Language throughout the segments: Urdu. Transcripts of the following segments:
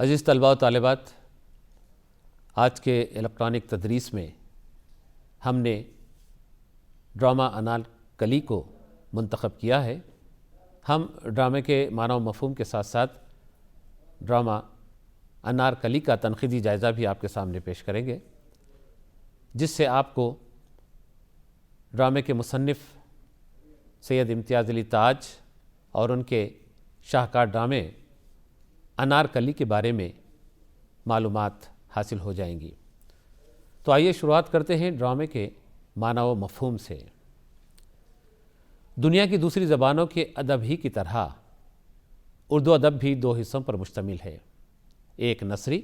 عزیز طلباء و طالبات، آج کے الیکٹرانک تدریس میں ہم نے ڈرامہ انارکلی کو منتخب کیا ہے۔ ہم ڈرامے کے معنی و مفہوم کے ساتھ ساتھ ڈرامہ انارکلی کا تنقیدی جائزہ بھی آپ کے سامنے پیش کریں گے، جس سے آپ کو ڈرامے کے مصنف سید امتیاز علی تاج اور ان کے شاہکار ڈرامے انارکلی کے بارے میں معلومات حاصل ہو جائیں گی۔ تو آئیے شروعات کرتے ہیں ڈرامے کے معنی و مفہوم سے۔ دنیا کی دوسری زبانوں کے ادب ہی کی طرح اردو ادب بھی دو حصوں پر مشتمل ہے، ایک نثری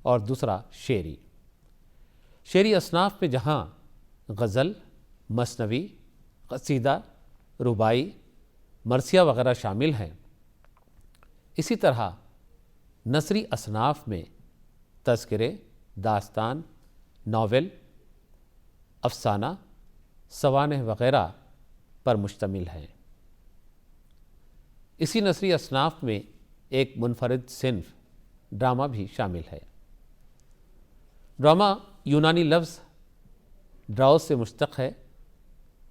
اور دوسرا شعری۔ شعری اصناف میں جہاں غزل، مثنوی، قصیدہ، رباعی، مرثیہ وغیرہ شامل ہیں، اسی طرح نثری اصناف میں تذکرے، داستان، ناول، افسانہ، سوانح وغیرہ پر مشتمل ہیں۔ اسی نثری اصناف میں ایک منفرد صنف ڈرامہ بھی شامل ہے۔ ڈرامہ یونانی لفظ ڈراؤس سے مشتق ہے،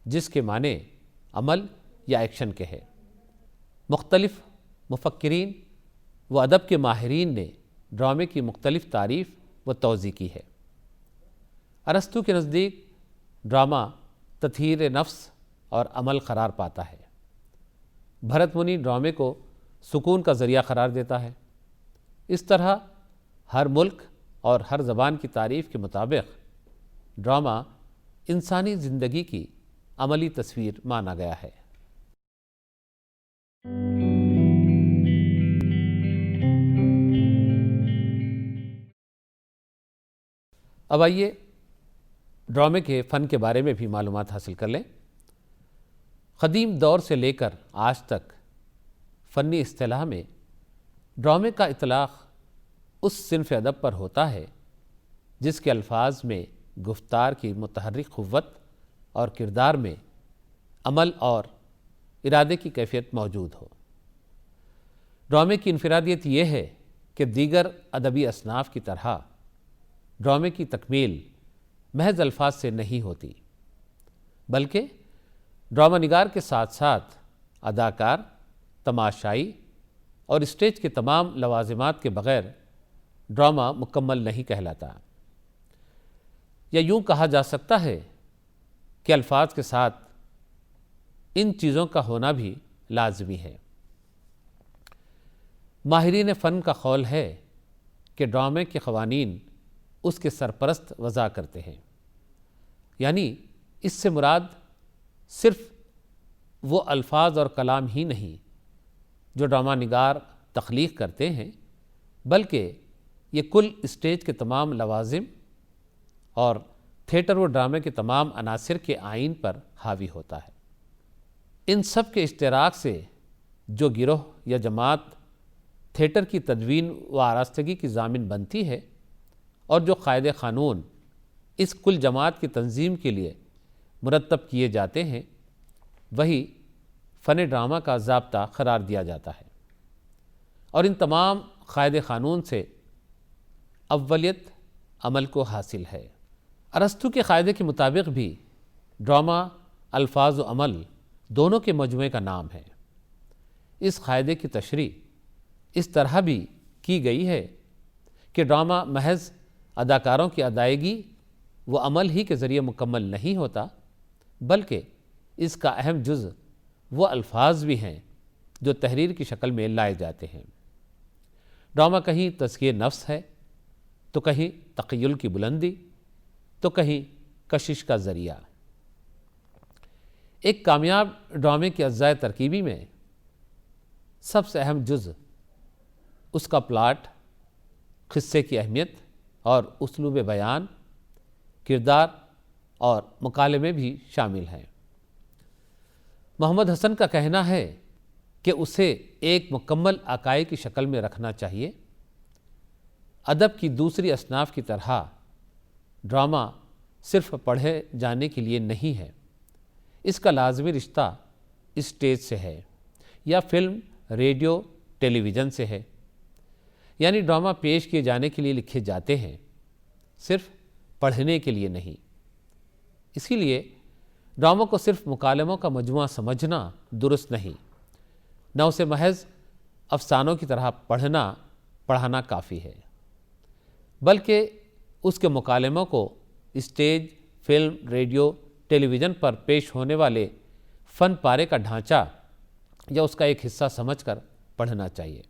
جس کے معنی عمل یا ایکشن کے ہے۔ مختلف مفکرین و ادب کے ماہرین نے ڈرامے کی مختلف تعریف و توضیح کی ہے۔ ارسطو کے نزدیک ڈرامہ تطہیر نفس اور عمل قرار پاتا ہے۔ بھرت منی ڈرامے کو سکون کا ذریعہ قرار دیتا ہے۔ اس طرح ہر ملک اور ہر زبان کی تعریف کے مطابق ڈرامہ انسانی زندگی کی عملی تصویر مانا گیا ہے۔ اب آئیے ڈرامے کے فن کے بارے میں بھی معلومات حاصل کر لیں۔ قدیم دور سے لے کر آج تک فنی اصطلاح میں ڈرامے کا اطلاق اس صنف ادب پر ہوتا ہے جس کے الفاظ میں گفتار کی متحرک قوت اور کردار میں عمل اور ارادے کی کیفیت موجود ہو۔ ڈرامے کی انفرادیت یہ ہے کہ دیگر ادبی اصناف کی طرح ڈرامے کی تکمیل محض الفاظ سے نہیں ہوتی، بلکہ ڈرامہ نگار کے ساتھ ساتھ اداکار، تماشائی اور اسٹیج کے تمام لوازمات کے بغیر ڈرامہ مکمل نہیں کہلاتا۔ یا یوں کہا جا سکتا ہے کہ الفاظ کے ساتھ ان چیزوں کا ہونا بھی لازمی ہے۔ ماہرین فن کا قول ہے کہ ڈرامے کے قوانین اس کے سرپرست وضع کرتے ہیں، یعنی اس سے مراد صرف وہ الفاظ اور کلام ہی نہیں جو ڈرامہ نگار تخلیق کرتے ہیں، بلکہ یہ کل اسٹیج کے تمام لوازم اور تھیٹر و ڈرامے کے تمام عناصر کے آئین پر حاوی ہوتا ہے۔ ان سب کے اشتراک سے جو گروہ یا جماعت تھیٹر کی تدوین و آراستگی کی ضامن بنتی ہے اور جو قاعدے قانون اس کل جماعت کی تنظیم کے لیے مرتب کیے جاتے ہیں، وہی فن ڈرامہ کا ضابطہ قرار دیا جاتا ہے۔ اور ان تمام قاعدے قانون سے اولیت عمل کو حاصل ہے۔ ارسطو کے قاعدے کے مطابق بھی ڈرامہ الفاظ و عمل دونوں کے مجموعے کا نام ہے۔ اس قاعدے کی تشریح اس طرح بھی کی گئی ہے کہ ڈرامہ محض اداکاروں کی ادائیگی و عمل ہی کے ذریعے مکمل نہیں ہوتا، بلکہ اس کا اہم جز وہ الفاظ بھی ہیں جو تحریر کی شکل میں لائے جاتے ہیں۔ ڈرامہ کہیں تزکیہ نفس ہے، تو کہیں تخیل کی بلندی، تو کہیں کشش کا ذریعہ۔ ایک کامیاب ڈرامے کی اجزائے ترکیبی میں سب سے اہم جز اس کا پلاٹ، قصے کی اہمیت اور اسلوب بیان، کردار اور مکالمے بھی شامل ہیں۔ محمد حسن کا کہنا ہے کہ اسے ایک مکمل عقائد کی شکل میں رکھنا چاہیے۔ ادب کی دوسری اصناف کی طرح ڈرامہ صرف پڑھے جانے کے لیے نہیں ہے، اس کا لازمی رشتہ اسٹیج سے ہے یا فلم، ریڈیو، ٹیلی ویژن سے ہے۔ یعنی ڈرامہ پیش کیے جانے کے لیے لکھے جاتے ہیں، صرف پڑھنے کے لیے نہیں۔ اسی لیے ڈراموں کو صرف مکالموں کا مجموعہ سمجھنا درست نہیں، نہ اسے محض افسانوں کی طرح پڑھانا کافی ہے، بلکہ اس کے مکالموں کو اسٹیج، فلم، ریڈیو، ٹیلی ویژن پر پیش ہونے والے فن پارے کا ڈھانچہ یا اس کا ایک حصہ سمجھ کر پڑھنا چاہیے۔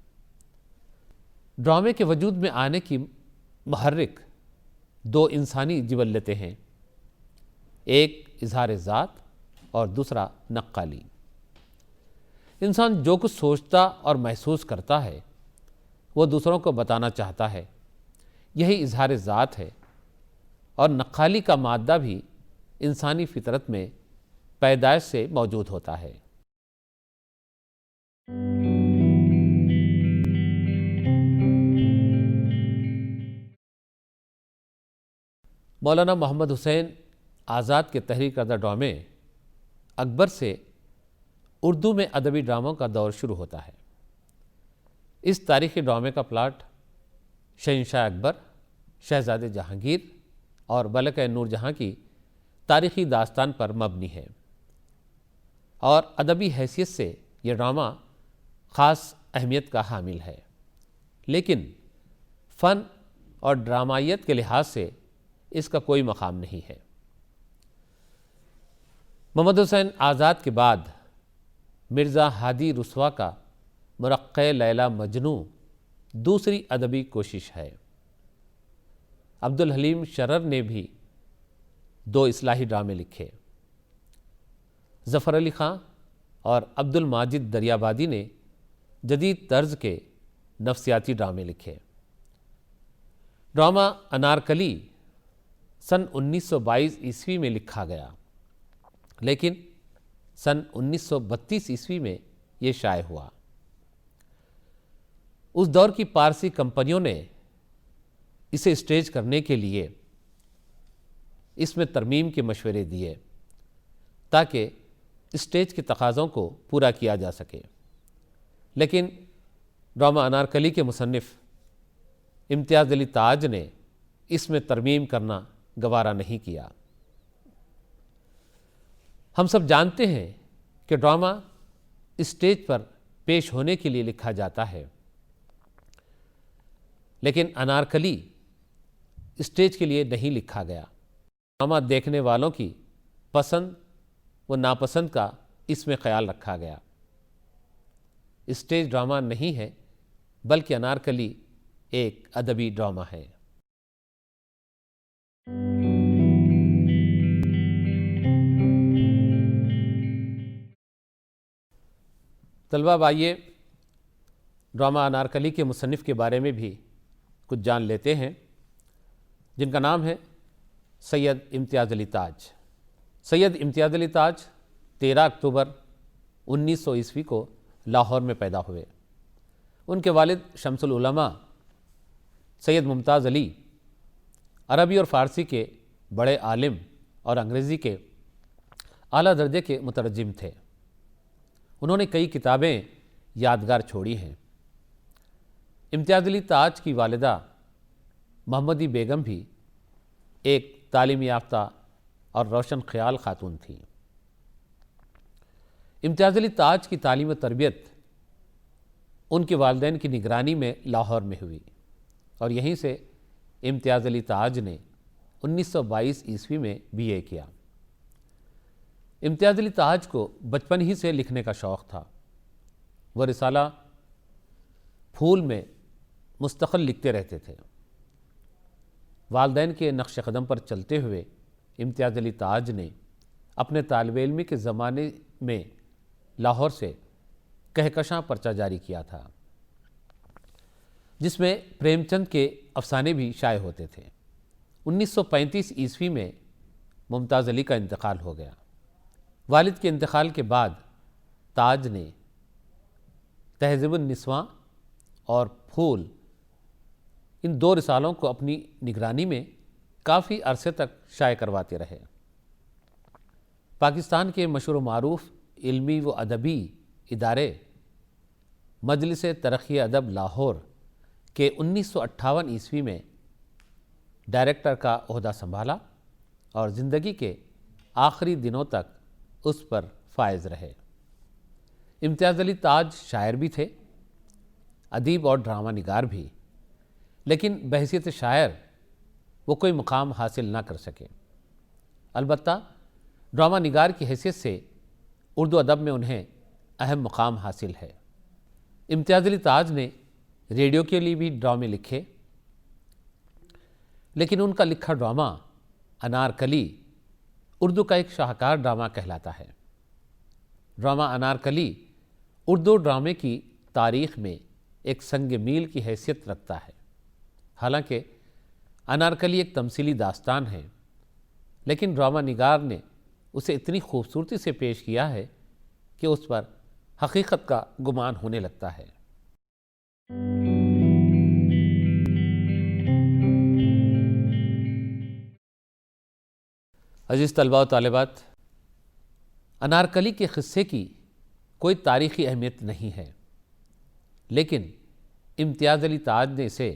ڈرامے کے وجود میں آنے کی محرک دو انسانی جبلتیں ہیں، ایک اظہار ذات اور دوسرا نقالی۔ انسان جو کچھ سوچتا اور محسوس کرتا ہے وہ دوسروں کو بتانا چاہتا ہے، یہی اظہار ذات ہے، اور نقالی کا مادہ بھی انسانی فطرت میں پیدائش سے موجود ہوتا ہے۔ مولانا محمد حسین آزاد کے تحریر کردہ ڈرامے اکبر سے اردو میں ادبی ڈراموں کا دور شروع ہوتا ہے۔ اس تاریخی ڈرامے کا پلاٹ شہنشاہ اکبر، شہزادے جہانگیر اور ملکہ نور جہاں کی تاریخی داستان پر مبنی ہے، اور ادبی حیثیت سے یہ ڈرامہ خاص اہمیت کا حامل ہے، لیکن فن اور ڈرامائیت کے لحاظ سے اس کا کوئی مقام نہیں ہے۔ محمد حسین آزاد کے بعد مرزا ہادی رسوا کا مرقع لیلی مجنوں دوسری ادبی کوشش ہے۔ عبدالحلیم شرر نے بھی 2 اصلاحی ڈرامے لکھے۔ ظفر علی خان اور عبد الماجد دریابادی نے جدید طرز کے نفسیاتی ڈرامے لکھے۔ ڈرامہ انارکلی سن 1922 عیسوی میں لکھا گیا، لیکن سن 1932 عیسوی میں یہ شائع ہوا۔ اس دور کی پارسی کمپنیوں نے اسے اسٹیج کرنے کے لیے اس میں ترمیم کے مشورے دیے تاکہ اسٹیج کے تقاضوں کو پورا کیا جا سکے، لیکن ڈرامہ انارکلی کے مصنف امتیاز علی تاج نے اس میں ترمیم کرنا گوارا نہیں کیا۔ ہم سب جانتے ہیں کہ ڈرامہ اسٹیج پر پیش ہونے کے لیے لکھا جاتا ہے، لیکن انارکلی اسٹیج کے لیے نہیں لکھا گیا۔ ڈرامہ دیکھنے والوں کی پسند و ناپسند کا اس میں خیال رکھا گیا۔ اسٹیج ڈرامہ نہیں ہے، بلکہ انارکلی ایک ادبی ڈرامہ ہے۔ طلبہ بھائیے، ڈرامہ انارکلی کے مصنف کے بارے میں بھی کچھ جان لیتے ہیں، جن کا نام ہے سید امتیاز علی تاج۔ سید امتیاز علی تاج 13 اکتوبر 1900 عیسوی کو لاہور میں پیدا ہوئے۔ ان کے والد شمس العلماء سید ممتاز علی عربی اور فارسی کے بڑے عالم اور انگریزی کے اعلیٰ درجے کے مترجم تھے۔ انہوں نے کئی کتابیں یادگار چھوڑی ہیں۔ امتیاز علی تاج کی والدہ محمدی بیگم بھی ایک تعلیم یافتہ اور روشن خیال خاتون تھیں۔ امتیاز علی تاج کی تعلیم و تربیت ان کے والدین کی نگرانی میں لاہور میں ہوئی، اور یہیں سے امتیاز علی تاج نے 1922 عیسوی میں BA کیا۔ امتیاز علی تاج کو بچپن ہی سے لکھنے کا شوق تھا۔ وہ رسالہ پھول میں مستقل لکھتے رہتے تھے۔ والدین کے نقش قدم پر چلتے ہوئے امتیاز علی تاج نے اپنے طالب علمی کے زمانے میں لاہور سے کہکشاں پرچہ جاری کیا تھا، جس میں پریم چند کے افسانے بھی شائع ہوتے تھے۔ 1935 عیسوی میں ممتاز علی کا انتقال ہو گیا۔ والد کے انتقال کے بعد تاج نے تہذیب النسواں اور پھول ان 2 رسالوں کو اپنی نگرانی میں کافی عرصے تک شائع کرواتے رہے۔ پاکستان کے مشہور و معروف علمی و ادبی ادارے مجلس ترقی ادب لاہور کہ 1958 میں ڈائریکٹر کا عہدہ سنبھالا اور زندگی کے آخری دنوں تک اس پر فائز رہے۔ امتیاز علی تاج شاعر بھی تھے، ادیب اور ڈرامہ نگار بھی، لیکن بحیثیت شاعر وہ کوئی مقام حاصل نہ کر سکے۔ البتہ ڈرامہ نگار کی حیثیت سے اردو ادب میں انہیں اہم مقام حاصل ہے۔ امتیاز علی تاج نے ریڈیو کے لیے بھی ڈرامے لکھے، لیکن ان کا لکھا ڈرامہ انارکلی اردو کا ایک شاہکار ڈرامہ کہلاتا ہے۔ ڈرامہ انارکلی اردو ڈرامے کی تاریخ میں ایک سنگ میل کی حیثیت رکھتا ہے۔ حالانکہ انارکلی ایک تمثیلی داستان ہے، لیکن ڈرامہ نگار نے اسے اتنی خوبصورتی سے پیش کیا ہے کہ اس پر حقیقت کا گمان ہونے لگتا ہے۔ عزیز طلباء و طالبات، انارکلی کے قصے کی کوئی تاریخی اہمیت نہیں ہے، لیکن امتیاز علی تاج نے اسے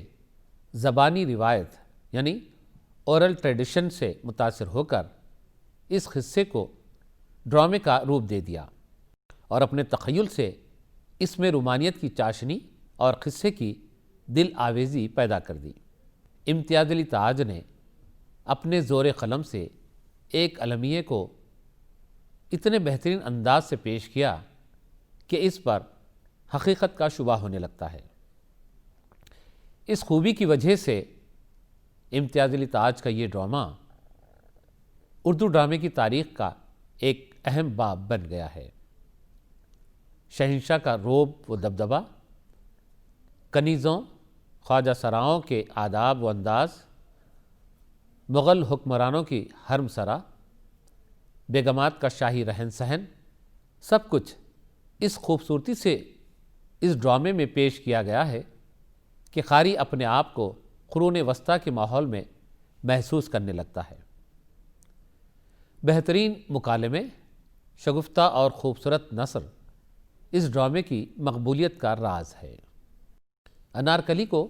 زبانی روایت یعنی اورل ٹریڈیشن سے متاثر ہو کر اس قصے کو ڈرامے کا روپ دے دیا اور اپنے تخیل سے اس میں رومانیت کی چاشنی اور قصے کی دل آویزی پیدا کر دی۔ امتیاز علی تاج نے اپنے زور قلم سے ایک المیہ کو اتنے بہترین انداز سے پیش کیا کہ اس پر حقیقت کا شبہ ہونے لگتا ہے۔ اس خوبی کی وجہ سے امتیاز علی تاج کا یہ ڈرامہ اردو ڈرامے کی تاریخ کا ایک اہم باب بن گیا ہے۔ شہنشاہ کا رعب و دبدبہ، کنیزوں، خواجہ سراؤں کے آداب و انداز، مغل حکمرانوں کی حرم سرا، بیگمات کا شاہی رہن سہن، سب کچھ اس خوبصورتی سے اس ڈرامے میں پیش کیا گیا ہے کہ قاری اپنے آپ کو قرون وسطیٰ کے ماحول میں محسوس کرنے لگتا ہے۔ بہترین مکالمے، شگفتہ اور خوبصورت نثر اس ڈرامے کی مقبولیت کا راز ہے۔ انارکلی کو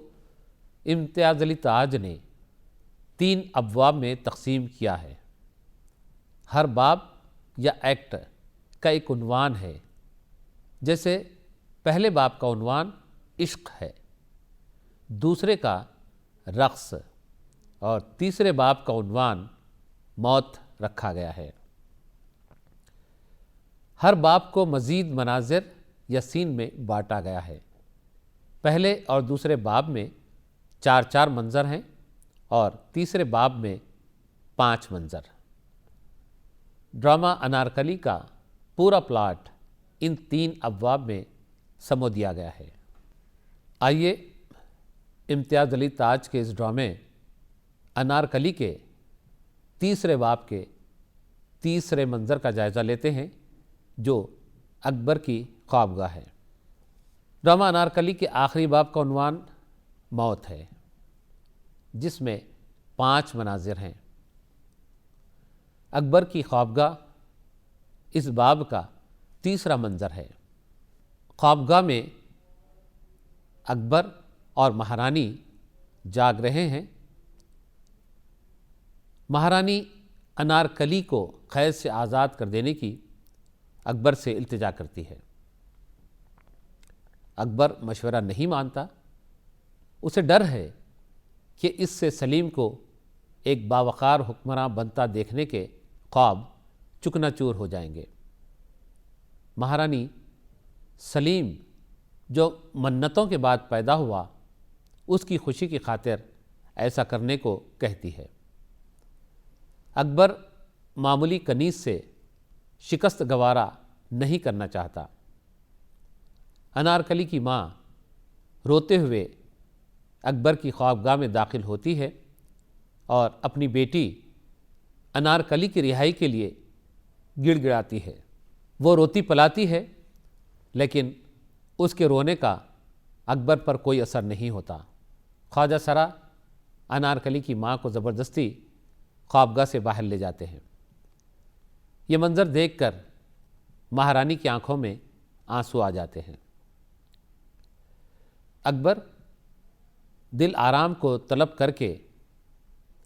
امتیاز علی تاج نے 3 ابواب میں تقسیم کیا ہے۔ ہر باب یا ایکٹ کا ایک عنوان ہے، جیسے پہلے باب کا عنوان عشق ہے، دوسرے کا رقص اور تیسرے باب کا عنوان موت رکھا گیا ہے۔ ہر باب کو مزید مناظر یا سین میں بانٹا گیا ہے۔ پہلے اور دوسرے باب میں 4 منظر ہیں اور تیسرے باب میں 5 منظر۔ ڈرامہ انارکلی کا پورا پلاٹ ان 3 ابواب میں سمو دیا گیا ہے۔ آئیے امتیاز علی تاج کے اس ڈرامے انارکلی کے تیسرے باب کے تیسرے منظر کا جائزہ لیتے ہیں، جو اکبر کی خوابگاہ ہے۔ ڈرامہ انارکلی کے آخری باب کا عنوان موت ہے، جس میں 5 مناظر ہیں۔ اکبر کی خوابگاہ اس باب کا تیسرا منظر ہے۔ خوابگاہ میں اکبر اور مہارانی جاگ رہے ہیں۔ مہارانی انارکلی کو قید سے آزاد کر دینے کی اکبر سے التجا کرتی ہے۔ اکبر مشورہ نہیں مانتا، اسے ڈر ہے کہ اس سے سلیم کو ایک باوقار حکمراں بنتا دیکھنے کے خواب چکنا چور ہو جائیں گے۔ مہارانی سلیم جو منتوں کے بعد پیدا ہوا، اس کی خوشی کی خاطر ایسا کرنے کو کہتی ہے۔ اکبر معمولی کنیز سے شکست گوارا نہیں کرنا چاہتا۔ انارکلی کی ماں روتے ہوئے اکبر کی خوابگاہ میں داخل ہوتی ہے اور اپنی بیٹی انارکلی کی رہائی کے لیے گڑ گڑاتی ہے۔ وہ روتی پلاتی ہے، لیکن اس کے رونے کا اکبر پر کوئی اثر نہیں ہوتا۔ خواجہ سرا انارکلی کی ماں کو زبردستی خوابگاہ سے باہر لے جاتے ہیں۔ یہ منظر دیکھ کر مہارانی کی آنکھوں میں آنسو آ جاتے ہیں۔ اکبر دل آرام کو طلب کر کے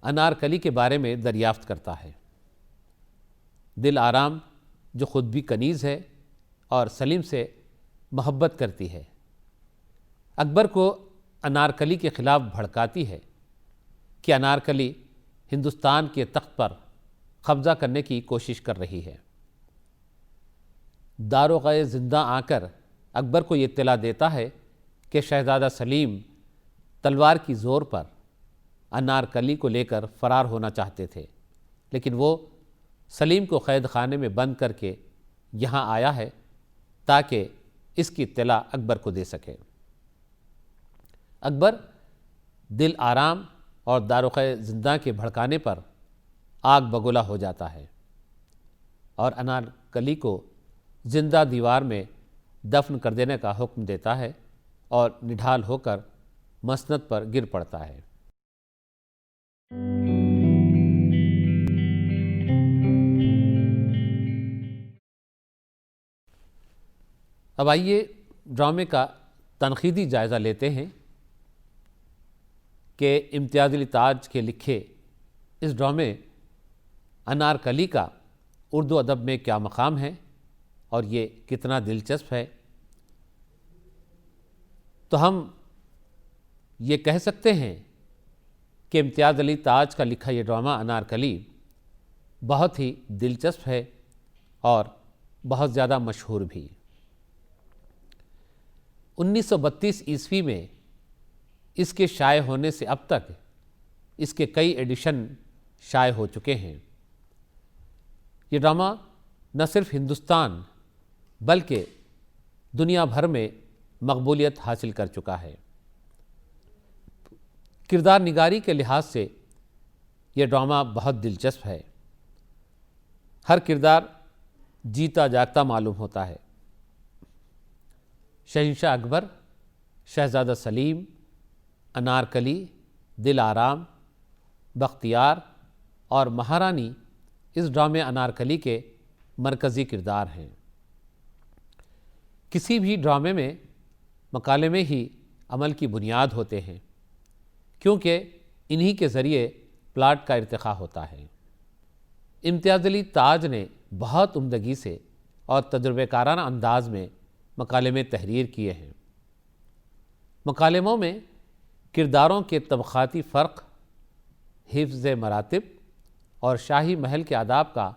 انارکلی کے بارے میں دریافت کرتا ہے۔ دل آرام جو خود بھی کنیز ہے اور سلیم سے محبت کرتی ہے، اکبر کو انارکلی کے خلاف بھڑکاتی ہے کہ انارکلی ہندوستان کے تخت پر قبضہ کرنے کی کوشش کر رہی ہے۔ داروغہ زندہ آ کر اکبر کو یہ اطلاع دیتا ہے کہ شہزادہ سلیم تلوار کی زور پر انارکلی کو لے کر فرار ہونا چاہتے تھے، لیکن وہ سلیم کو قید خانے میں بند کر کے یہاں آیا ہے تاکہ اس کی اطلاع اکبر کو دے سکے۔ اکبر دل آرام اور داروغہ زندہ کے بھڑکانے پر آگ بگولا ہو جاتا ہے اور انارکلی کو زندہ دیوار میں دفن کر دینے کا حکم دیتا ہے اور نڈھال ہو کر مسند پر گر پڑتا ہے۔ اب آئیے ڈرامے کا تنقیدی جائزہ لیتے ہیں کہ امتیاز علی تاج کے لکھے اس ڈرامے انارکلی کا اردو ادب میں کیا مقام ہے اور یہ کتنا دلچسپ ہے۔ تو ہم یہ کہہ سکتے ہیں کہ امتیاز علی تاج کا لکھا یہ ڈرامہ انارکلی بہت ہی دلچسپ ہے اور بہت زیادہ مشہور بھی۔ 1932 عیسوی میں اس کے شائع ہونے سے اب تک اس کے کئی ایڈیشن شائع ہو چکے ہیں۔ یہ ڈرامہ نہ صرف ہندوستان بلکہ دنیا بھر میں مقبولیت حاصل کر چکا ہے۔ کردار نگاری کے لحاظ سے یہ ڈرامہ بہت دلچسپ ہے۔ ہر کردار جیتا جاگتا معلوم ہوتا ہے۔ شہنشاہ اکبر، شہزادہ سلیم، انارکلی، دل آرام، بختیار اور مہارانی اس ڈرامے انارکلی کے مرکزی کردار ہیں۔ کسی بھی ڈرامے میں مکالمے ہی عمل کی بنیاد ہوتے ہیں، کیونکہ انہی کے ذریعے پلاٹ کا ارتقاء ہوتا ہے۔ امتیاز علی تاج نے بہت عمدگی سے اور تجربہ کارانہ انداز میں مکالمے تحریر کیے ہیں۔ مکالموں میں کرداروں کے طبقاتی فرق، حفظ مراتب اور شاہی محل کے آداب کا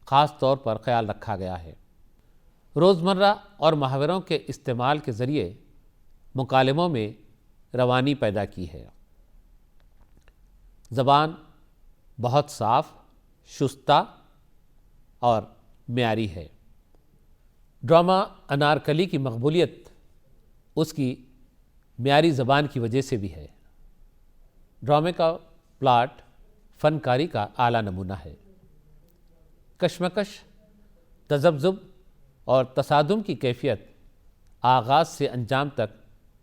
خاص طور پر خیال رکھا گیا ہے۔ روزمرہ اور محاوروں کے استعمال کے ذریعے مکالموں میں روانی پیدا کی ہے۔ زبان بہت صاف، شستہ اور معیاری ہے۔ ڈرامہ انارکلی کی مقبولیت اس کی معیاری زبان کی وجہ سے بھی ہے۔ ڈرامے کا پلاٹ فنکاری کا اعلیٰ نمونہ ہے۔ کشمکش، تذبذب اور تصادم کی کیفیت آغاز سے انجام تک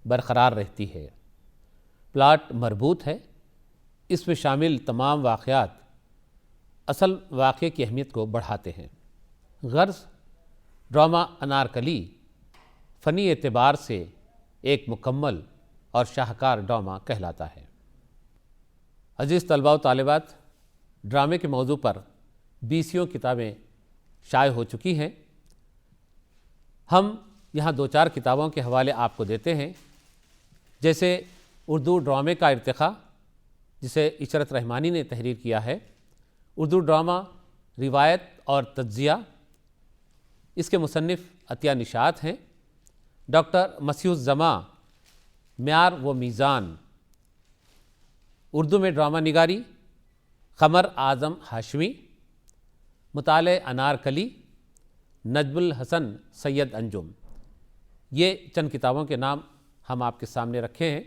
برقرار رہتی ہے۔ پلاٹ مربوط ہے۔ اس میں شامل تمام واقعات اصل واقعے کی اہمیت کو بڑھاتے ہیں۔ غرض ڈرامہ انارکلی فنی اعتبار سے ایک مکمل اور شاہکار ڈرامہ کہلاتا ہے۔ عزیز طلباء و طالبات، ڈرامے کے موضوع پر 20 کتابیں شائع ہو چکی ہیں۔ ہم یہاں 2-4 کتابوں کے حوالے آپ کو دیتے ہیں، جیسے اردو ڈرامے کا ارتقاء، جسے عشرت رحمانی نے تحریر کیا ہے۔ اردو ڈرامہ روایت اور تجزیہ، اس کے مصنف عطیہ نشاط ہیں۔ ڈاکٹر مسیح الزماں، معیار و میزان، اردو میں ڈرامہ نگاری، قمر اعظم ہاشمی۔ مطالعہ انارکلی، نجم الحسن سید انجم۔ یہ چند کتابوں کے نام ہم آپ کے سامنے رکھے ہیں۔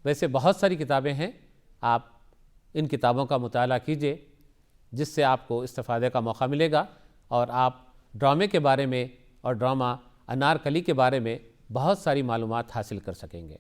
ویسے بہت ساری کتابیں ہیں، آپ ان کتابوں کا مطالعہ کیجئے، جس سے آپ کو استفادے کا موقع ملے گا اور آپ ڈرامے کے بارے میں اور ڈرامہ انارکلی کے بارے میں بہت ساری معلومات حاصل کر سکیں گے۔